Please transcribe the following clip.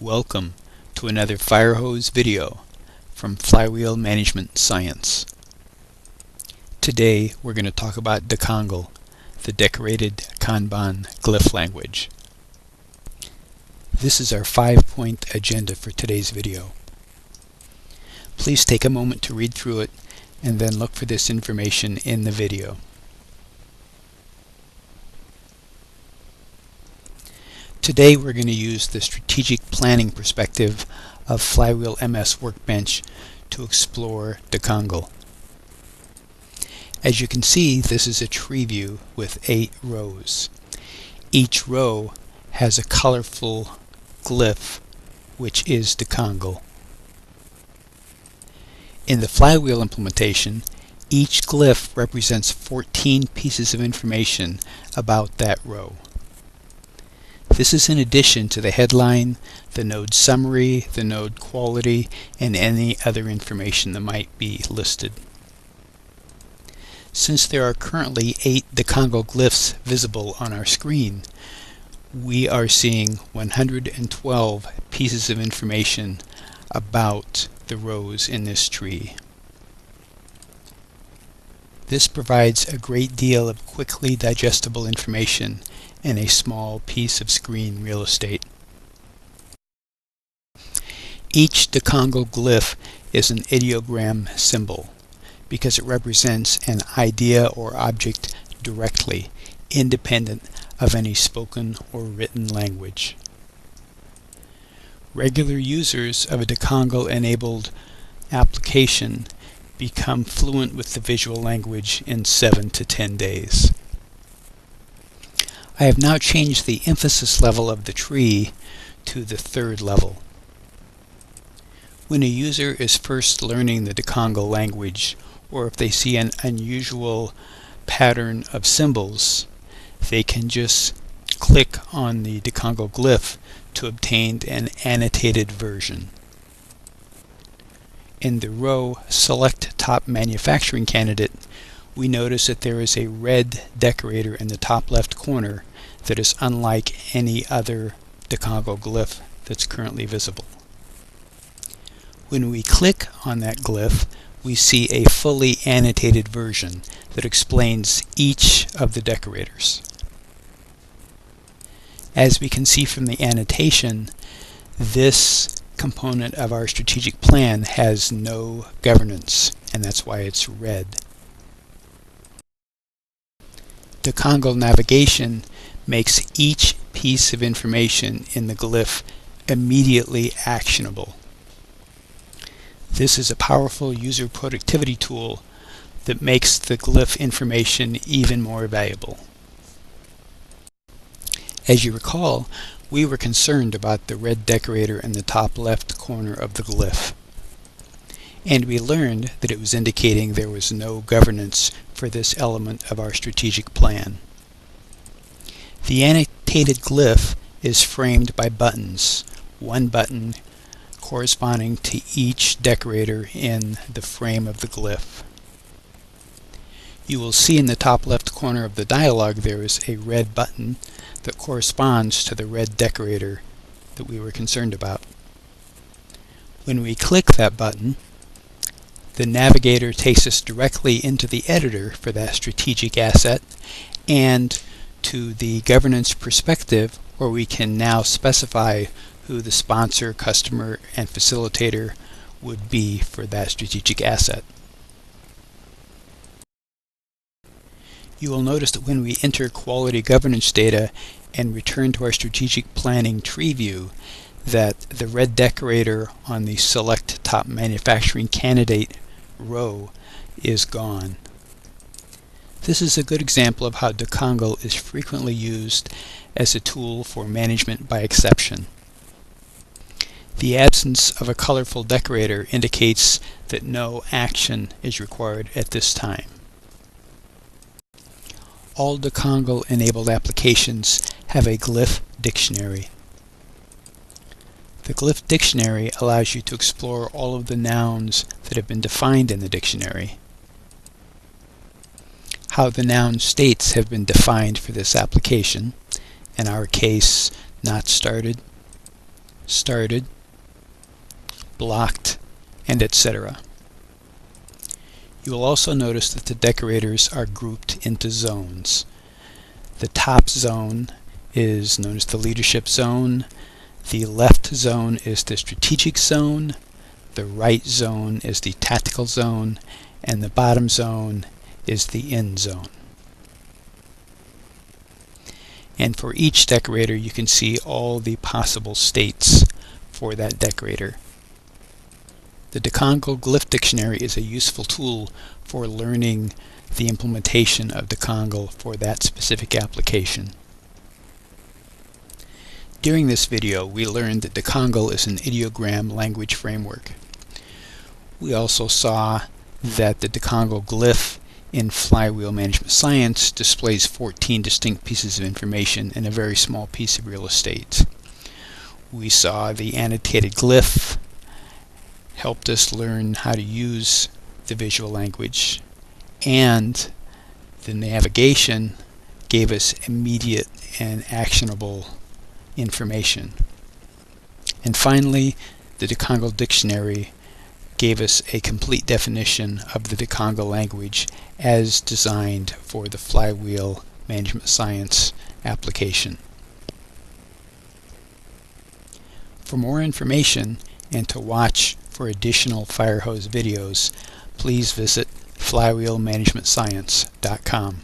Welcome to another Firehose video from Flywheel Management Science. Today we're going to talk about DecKanGL, the decorated Kanban glyph language. This is our 5-point agenda for today's video. Please take a moment to read through it and then look for this information in the video. Today we're going to use the strategic planning perspective of Flywheel MS Workbench to explore DecKanGL. As you can see, this is a tree view with 8 rows. Each row has a colorful glyph, which is DecKanGL. In the Flywheel implementation, each glyph represents 14 pieces of information about that row. This is in addition to the headline, the node summary, the node quality, and any other information that might be listed. Since there are currently 8 DecKanGL glyphs visible on our screen, we are seeing 112 pieces of information about the rows in this tree. This provides a great deal of quickly digestible information in a small piece of screen real estate. Each DecKanGL glyph is an ideogram symbol because it represents an idea or object directly, independent of any spoken or written language. Regular users of a DecKanGL enabled application become fluent with the visual language in 7 to 10 days. I have now changed the emphasis level of the tree to the 3rd level. When a user is first learning the DecKanGL language, or if they see an unusual pattern of symbols, they can just click on the DecKanGL glyph to obtain an annotated version. In the row Select Top Manufacturing Candidate, we notice that there is a red decorator in the top left corner that is unlike any other DecKanGL glyph that's currently visible. When we click on that glyph, we see a fully annotated version that explains each of the decorators. As we can see from the annotation, this component of our strategic plan has no governance, and that's why it's red. DecKanGL navigation makes each piece of information in the glyph immediately actionable. This is a powerful user productivity tool that makes the glyph information even more valuable. As you recall, we were concerned about the red decorator in the top left corner of the glyph, and we learned that it was indicating there was no governance for this element of our strategic plan. The annotated glyph is framed by buttons, one button corresponding to each decorator in the frame of the glyph. You will see in the top left corner of the dialog there is a red button that corresponds to the red decorator that we were concerned about. When we click that button, the navigator takes us directly into the editor for that strategic asset and to the governance perspective, where we can now specify who the sponsor, customer, and facilitator would be for that strategic asset. You will notice that when we enter quality governance data and return to our strategic planning tree view, that the red decorator on the Select Top Manufacturing Candidate row is gone. This is a good example of how DecKanGL is frequently used as a tool for management by exception. The absence of a colorful decorator indicates that no action is required at this time. All DecKanGL enabled applications have a glyph dictionary. The glyph dictionary allows you to explore all of the nouns that have been defined in the dictionary. How the noun states have been defined for this application, in our case, not started, started, blocked, and etc. You will also notice that the decorators are grouped into zones. The top zone is known as the leadership zone, the left zone is the strategic zone, the right zone is the tactical zone, and the bottom zone is the end zone. And for each decorator you can see all the possible states for that decorator. The DecKanGL Glyph Dictionary is a useful tool for learning the implementation of DecKanGL for that specific application. During this video we learned that DecKanGL is an ideogram language framework. We also saw that the DecKanGL glyph in Flywheel Management Science displays 14 distinct pieces of information in a very small piece of real estate. We saw the annotated glyph helped us learn how to use the visual language, and the navigation gave us immediate and actionable information. And finally, the DecKanGL dictionary gave us a complete definition of the DecKanGL language as designed for the Flywheel Management Science application. For more information and to watch for additional Firehose videos, please visit flywheelmanagementscience.com.